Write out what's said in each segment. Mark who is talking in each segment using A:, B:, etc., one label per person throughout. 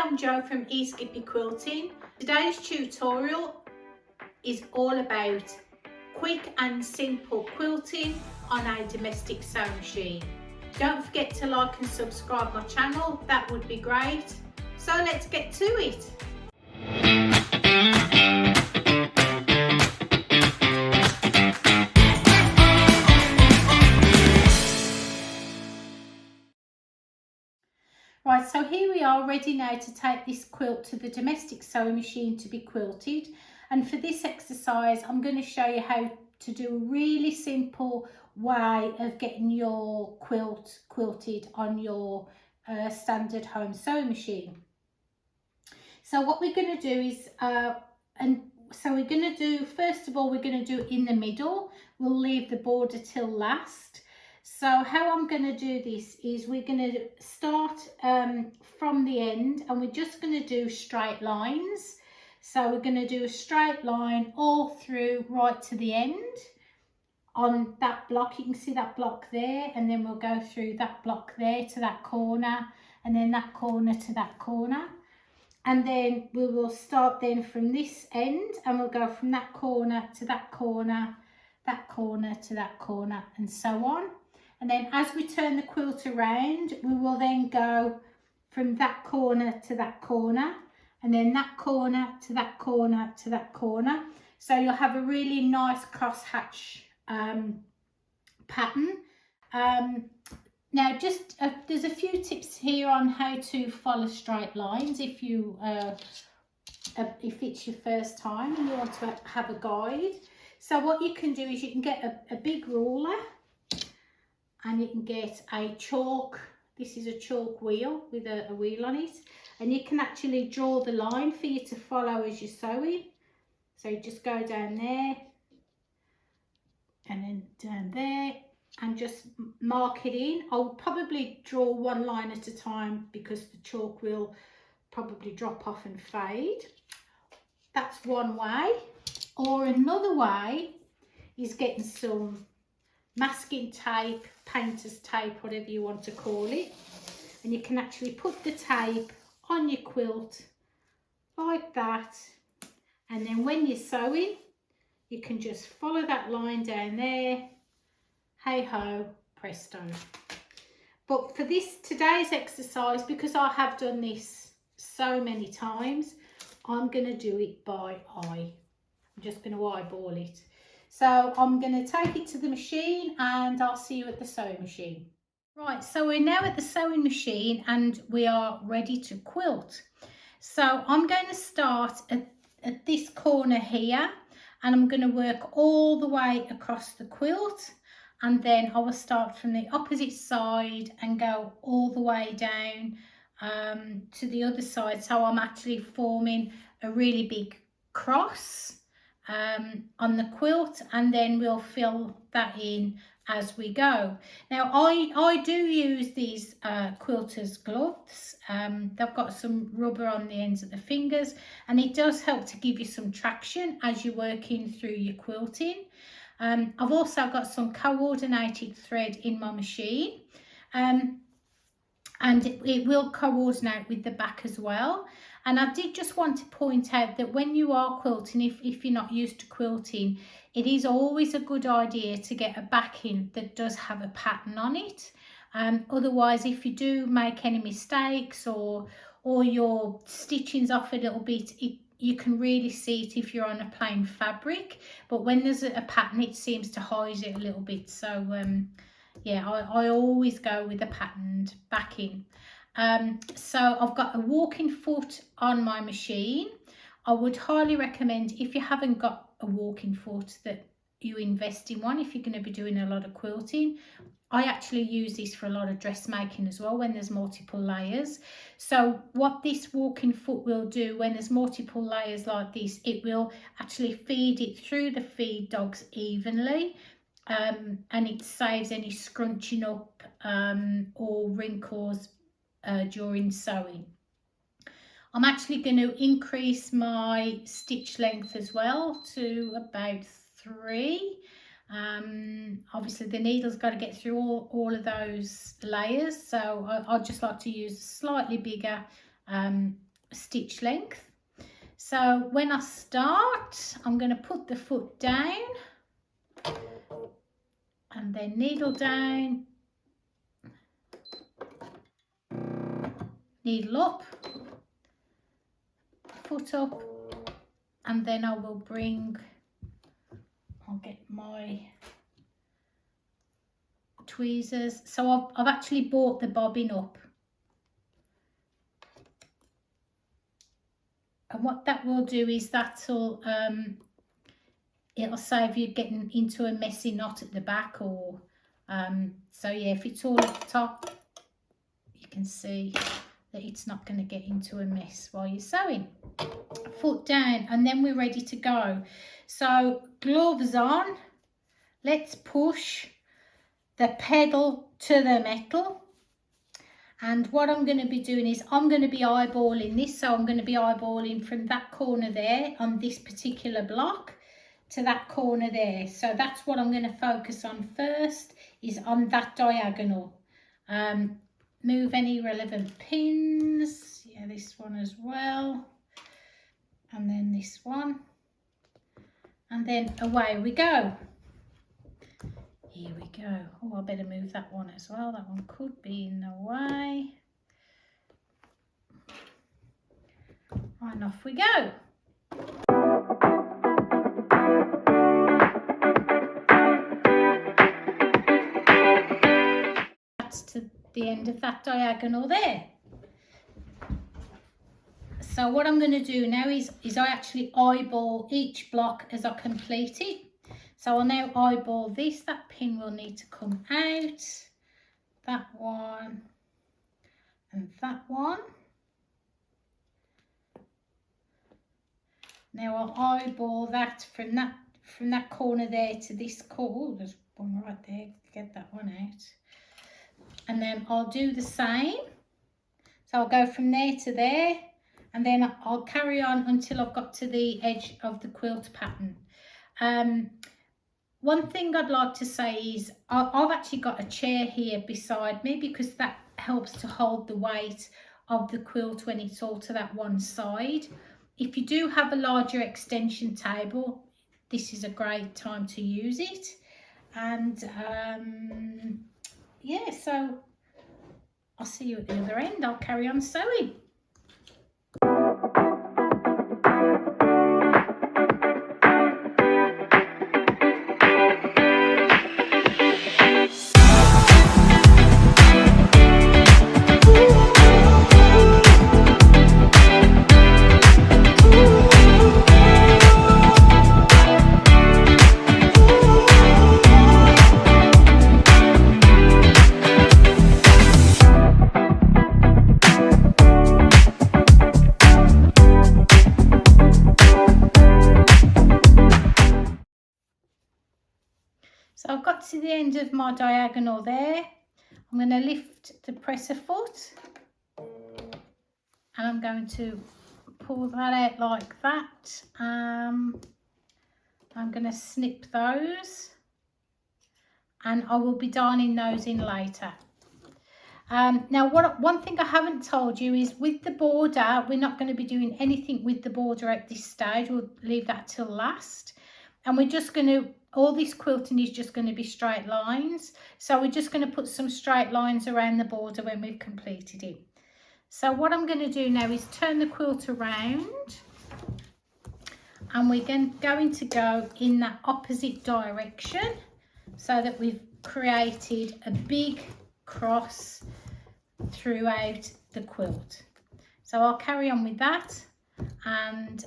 A: I'm Jo from Skippy Quilting. Today's tutorial is all about quick and simple quilting on a domestic sewing machine. Don't forget to like and subscribe my channel, that would be great. So let's get to it. Right, so here we are ready now to take this quilt to the domestic sewing machine to be quilted. And for this exercise, I'm going to show you how to do a really simple way of getting your quilt quilted on your standard home sewing machine. So what we're going to do is, first of all, we're going to do in the middle. We'll leave the border till last. So how I'm going to do this is we're going to start from the end, and we're just going to do straight lines. So we're going to do a straight line all through right to the end on that block. You can see that block there, and then we'll go through that block there to that corner, and then that corner to that corner. And then we will start then from this end, and we'll go from that corner to that corner, that corner to that corner, and so on. And then as we turn the quilt around, we will then go from that corner to that corner, and then that corner to that corner to that corner. So you'll have a really nice crosshatch pattern. Now just there's a few tips here on how to follow straight lines if it's your first time and you want to have a guide. So what you can do is you can get a big ruler, and you can get a chalk. This is a chalk wheel with a wheel on it, and you can actually draw the line for you to follow as you're sewing. So you just go down there and then down there and just mark it in. I'll probably draw one line at a time because the chalk will probably drop off and fade. That's one way. Or another way is getting some masking tape, painter's tape, whatever you want to call it, and you can actually put the tape on your quilt like that, and then when you're sewing you can just follow that line down there. Hey ho, presto. But for today's exercise, because I have done this so many times, I'm going to do it by eye. I'm just going to eyeball it. So I'm going to take it to the machine, and I'll see you at the sewing machine. Right, so we're now at the sewing machine and we are ready to quilt. So I'm going to start at this corner here, and I'm going to work all the way across the quilt, and then I will start from the opposite side and go all the way down to the other side. So I'm actually forming a really big cross on the quilt, and then we'll fill that in as we go. Now I do use these quilters gloves. They've got some rubber on the ends of the fingers, and it does help to give you some traction as you're working through your quilting. I've also got some coordinated thread in my machine, and it will coordinate with the back as well. And I did just want to point out that when you are quilting, if you're not used to quilting, it is always a good idea to get a backing that does have a pattern on it. Otherwise, if you do make any mistakes or your stitching's off a little bit, you can really see it if you're on a plain fabric. But when there's a pattern, it seems to hide it a little bit. So yeah, I always go with a patterned backing. So I've got a walking foot on my machine. I would highly recommend, if you haven't got a walking foot, that you invest in one if you're going to be doing a lot of quilting. I actually use this for a lot of dressmaking as well when there's multiple layers. So what this walking foot will do when there's multiple layers like this, it will actually feed it through the feed dogs evenly. And it saves any scrunching up or wrinkles during sewing. I'm actually going to increase my stitch length as well to about 3. Obviously the needle's got to get through all of those layers, so I'd just like to use a slightly bigger stitch length. So when I start, I'm going to put the foot down and then needle down, needle up, foot up, and then I will I'll get my tweezers. So I've actually brought the bobbin up. And what that will do is it'll save you getting into a messy knot at the back, or so yeah, if it's all at the top, you can see that it's not going to get into a mess while you're sewing. Foot down, and then we're ready to go. So gloves on, let's push the pedal to the metal. And what I'm going to be doing is I'm going to be eyeballing this. So I'm going to be eyeballing from that corner there on this particular block to that corner there. So that's what I'm going to focus on first, is on that diagonal. Move any relevant pins. Yeah, this one as well. And then this one. And then away we go. Here we go. Oh, I better move that one as well. That one could be in the way. Right, and off we go. That's to the end of that diagonal there. So what I'm going to do now is I actually eyeball each block as I complete it. So I'll now eyeball this. That pin will need to come out. That one and that one. Now I'll eyeball that from that corner there to this corner. Oh, there's one right there. Get that one out. And then I'll do the same. So I'll go from there to there, and then I'll carry on until I've got to the edge of the quilt pattern. One thing I'd like to say is I've actually got a chair here beside me, because that helps to hold the weight of the quilt when it's all to that one side. If you do have a larger extension table, this is a great time to use it. And yeah, so I'll see you at the other end. I'll carry on sewing. So I've got to the end of my diagonal there. I'm going to lift the presser foot, and I'm going to pull that out like that. I'm going to snip those, and I will be darning those in later. Now one thing I haven't told you is, with the border, we're not going to be doing anything with the border at this stage. We'll leave that till last. And we're just going to, all this quilting is just going to be straight lines. So we're just going to put some straight lines around the border when we've completed it. So what I'm going to do now is turn the quilt around, and we're going to go in that opposite direction, so that we've created a big cross throughout the quilt. So I'll carry on with that, and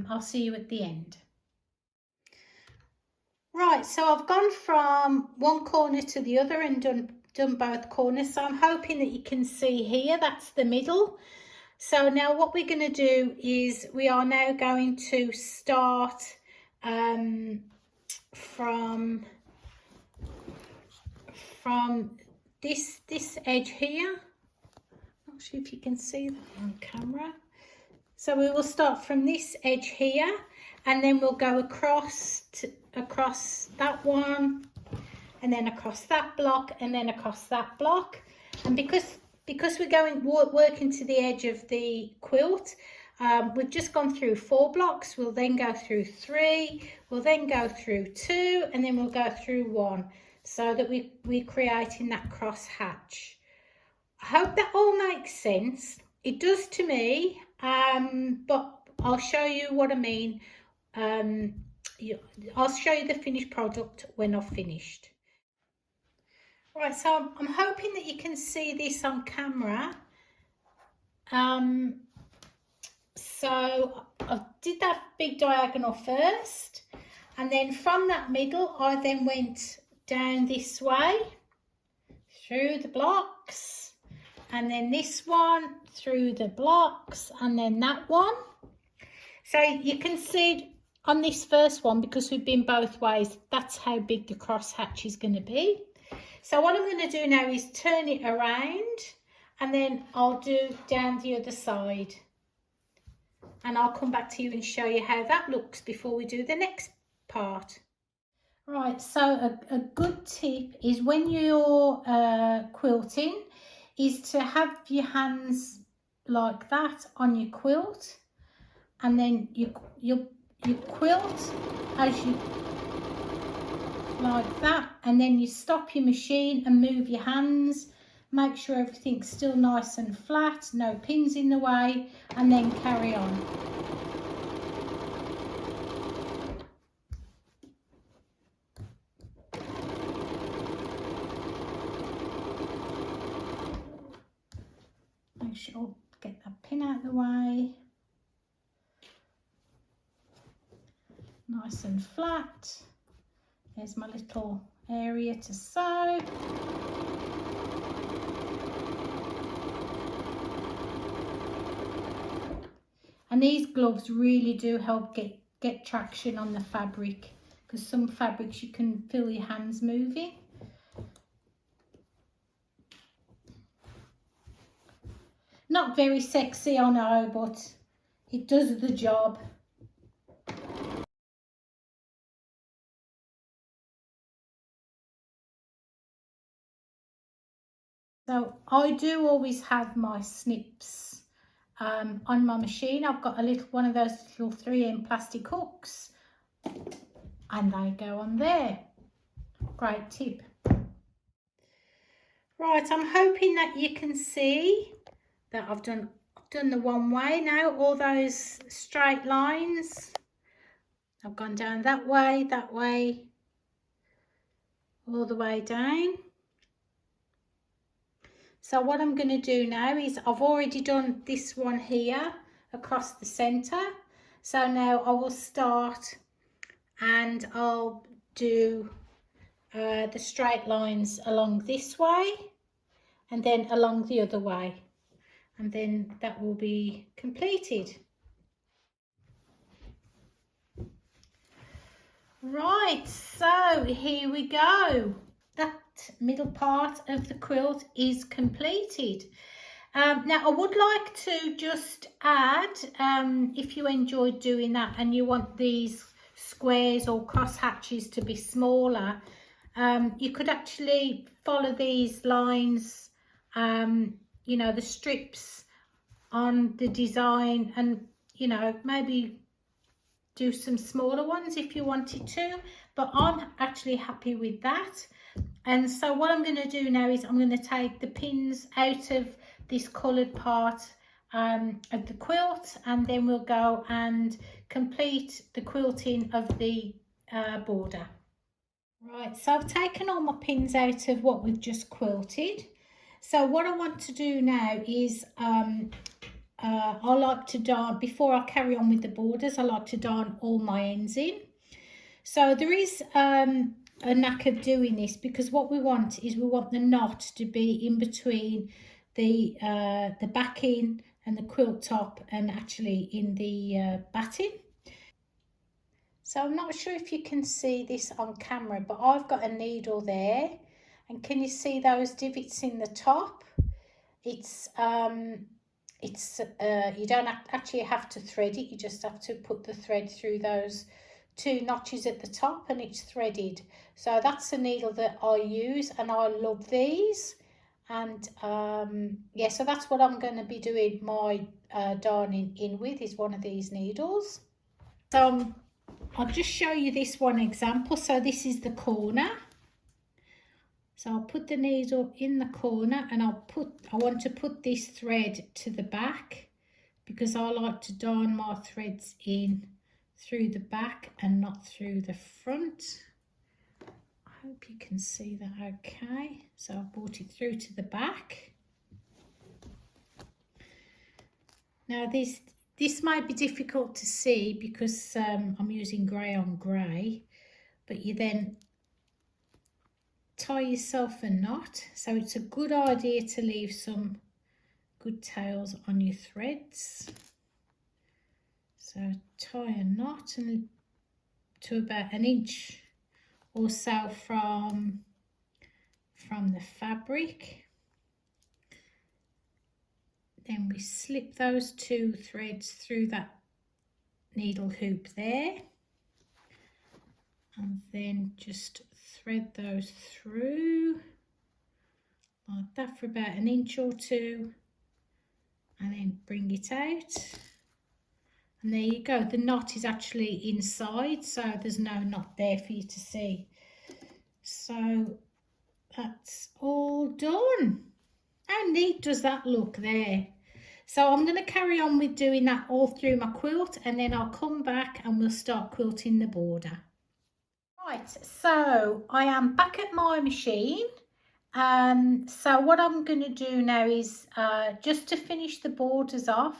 A: I'll see you at the end. Right, so I've gone from one corner to the other and done both corners. So I'm hoping that you can see here, that's the middle. So now what we're going to do is we are now going to start from this edge here. Not sure if you can see that on camera. So we will start from this edge here, and then we'll go across that one, and then across that block, and then across that block. And because because we're going working to the edge of the quilt, we've just gone through 4 blocks. We'll then go through 3, we'll then go through 2, and then we'll go through 1, so that we're creating that cross hatch. I hope that all makes sense. It does to me, but I'll show you what I mean. I'll show you the finished product when I've finished. Right, so I'm hoping that you can see this on camera. So I did that big diagonal first, and then from that middle I then went down this way through the blocks, and then this one through the blocks, and then that one. So you can see on this first one, because we've been both ways, that's how big the cross hatch is going to be. So what I'm going to do now is turn it around, and then I'll do down the other side, and I'll come back to you and show you how that looks before we do the next part. Right, so a good tip is when you're quilting is to have your hands like that on your quilt, and then you quilt as you like that, and then you stop your machine and move your hands, make sure everything's still nice and flat, no pins in the way, and then carry on. Make sure get that pin out of the way, nice and flat. There's my little area to sew. And these gloves really do help get traction on the fabric, because some fabrics you can feel your hands moving. Not very sexy, I know, but it does the job. So I do always have my snips on my machine. I've got a little one of those little 3M plastic hooks, and they go on there. Great tip. Right, I'm hoping that you can see that I've done the one way now, all those straight lines. I've gone down that way, all the way down. So what I'm going to do now is I've already done this one here across the centre. So now I will start and I'll do the straight lines along this way and then along the other way, and then that will be completed. Right, so here we go. That middle part of the quilt is completed. Now I would like to just add, if you enjoyed doing that and you want these squares or cross hatches to be smaller, you could actually follow these lines, you know, the strips on the design, and you know, maybe do some smaller ones if you wanted to, but I'm actually happy with that. And so what I'm going to do now is I'm going to take the pins out of this coloured part of the quilt, and then we'll go and complete the quilting of the border. Right, so I've taken all my pins out of what we've just quilted. So what I want to do now is I like to darn, before I carry on with the borders, I like to darn all my ends in. So there is a knack of doing this, because what we want is we want the knot to be in between the backing and the quilt top, and actually in the batting. So I'm not sure if you can see this on camera, but I've got a needle there, and can you see those divots in the top? It's you don't actually have to thread it, you just have to put the thread through those 2 notches at the top, and it's threaded. So that's the needle that I use, and I love these. And yeah, so that's what I'm going to be doing my darning in with, is one of these needles. So I'll just show you this one example. So this is the corner. So I'll put the needle in the corner, and I want to put this thread to the back, because I like to darn my threads in through the back and not through the front. I hope you can see that okay. So I brought it through to the back. Now this might be difficult to see because I'm using grey on grey, but you then tie yourself a knot. So it's a good idea to leave some good tails on your threads. So tie a knot and to about 1 inch or so from the fabric. Then we slip those 2 threads through that needle hoop there, and then just thread those through like that for about 1 inch or 2, and then bring it out. And there you go, the knot is actually inside, so there's no knot there for you to see. So that's all done. How neat does that look there? So I'm going to carry on with doing that all through my quilt, and then I'll come back and we'll start quilting the border. Right, so I am back at my machine. So what I'm going to do now is just to finish the borders off,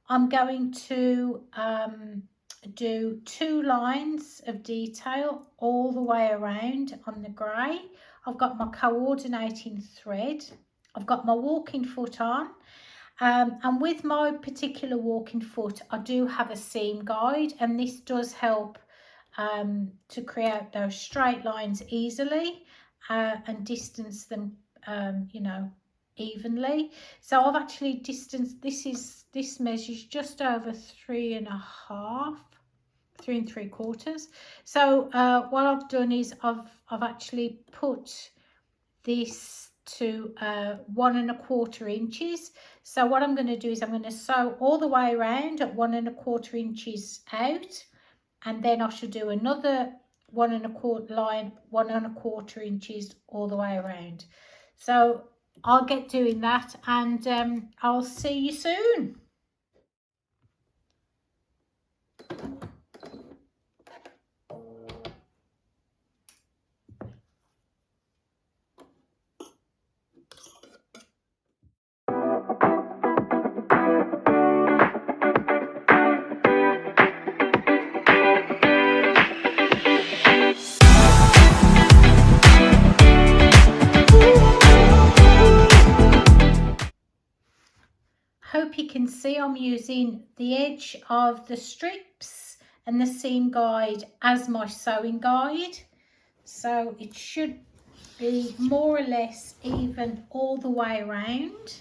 A: I'm going to do 2 lines of detail all the way around on the grey. I've got my coordinating thread, I've got my walking foot on, and with my particular walking foot I do have a seam guide, and this does help to create those straight lines easily and distance them you know, evenly. So I've actually distanced, this measures just over 3.5, 3 3/4. So what I've done is I've actually put this to 1.25 inches. So what I'm going to do is I'm going to sew all the way around at 1.25 inches out, and then I should do another 1.25 line, 1.25 inches all the way around. So I'll get doing that, and I'll see you soon. Hope you can see I'm using the edge of the strips and the seam guide as my sewing guide, so it should be more or less even all the way around.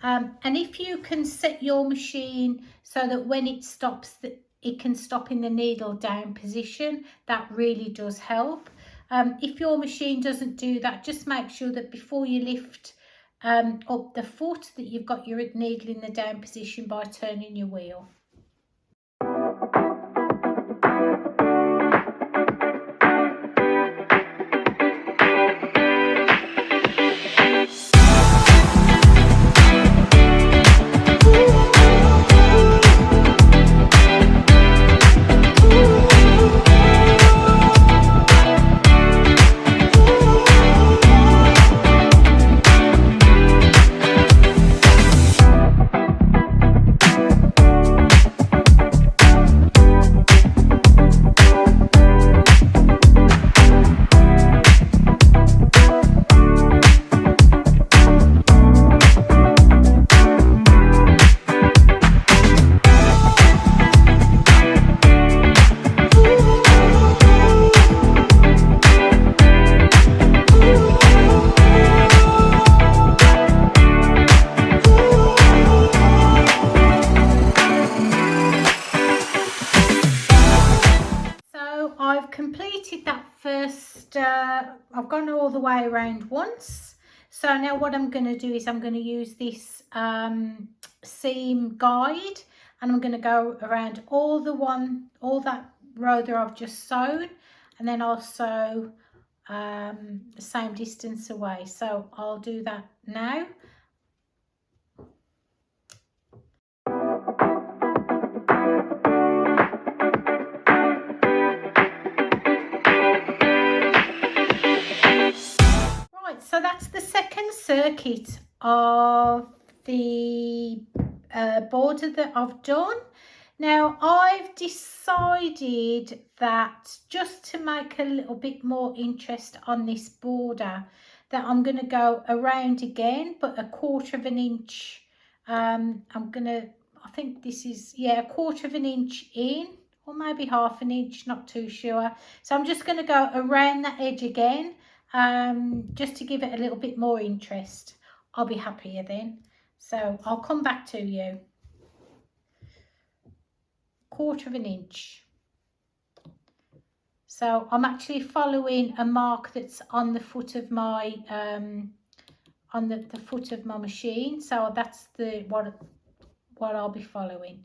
A: And if you can set your machine so that when it stops, that it can stop in the needle down position, that really does help. If your machine doesn't do that, just make sure that before you lift up the foot that you've got your needle in the down position by turning your wheel. I've completed that first, I've gone all the way around once, So now what I'm going to do is I'm going to use this seam guide, and I'm going to go around all that row that I've just sewn, and then I'll sew the same distance away. So I'll do that now. Right, so that's the second circuit of the border that I've done. Now I've decided that just to make a little bit more interest on this border, that I'm going to go around again, but a 1/4 of an inch. I think this is, yeah, a 1/4 of an inch in, or maybe 1/2 an inch, not too sure. So I'm just going to go around that edge again, just to give it a little bit more interest. I'll be happier then. So I'll come back to you. 1/4 of an inch. So I'm actually following a mark that's on the foot of my on the foot of my machine. So that's what I'll be following.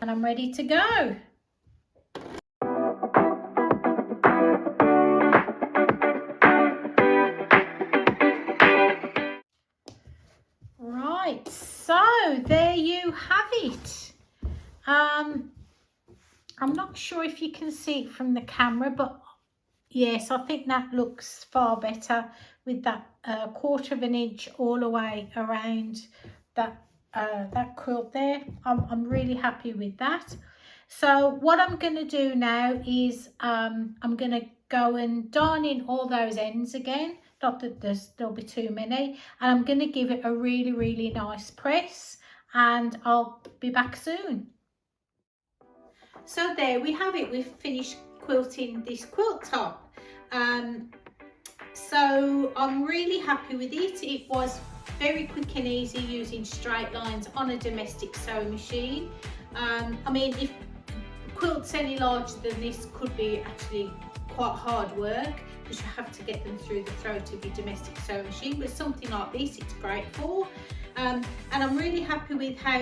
A: And I'm ready to go. Right, so there you have it. I'm not sure if you can see it from the camera, but yes, I think that looks far better with that 1/4 of an inch all the way around that quilt there. I'm really happy with that. So what I'm going to do now is I'm going to go and darn in all those ends again. Not that there'll be too many. And I'm going to give it a really, really nice press, and I'll be back soon. So there we have it. We've finished quilting this quilt top. So I'm really happy with it. It was very quick and easy using straight lines on a domestic sewing machine. I mean, if quilts any larger than this could be actually quite hard work, because you have to get them through the throat of your domestic sewing machine, but something like this it's great for. And I'm really happy with how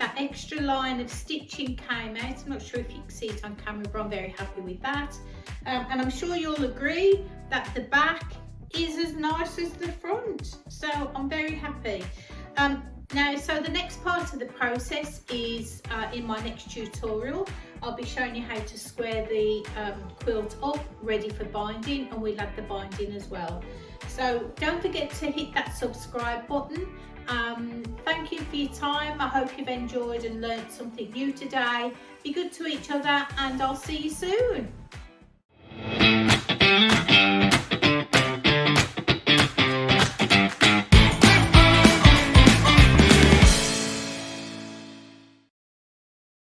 A: that extra line of stitching came out. I'm not sure if you can see it on camera, but I'm very happy with that. And I'm sure you'll agree that the back is as nice as the front, so I'm very happy. Now, so the next part of the process is in my next tutorial. I'll be showing you how to square the quilt up ready for binding, and we'll add the binding as well. So don't forget to hit that subscribe button. Thank you for your time. I hope you've enjoyed and learned something new today. Be good to each other, and I'll see you soon.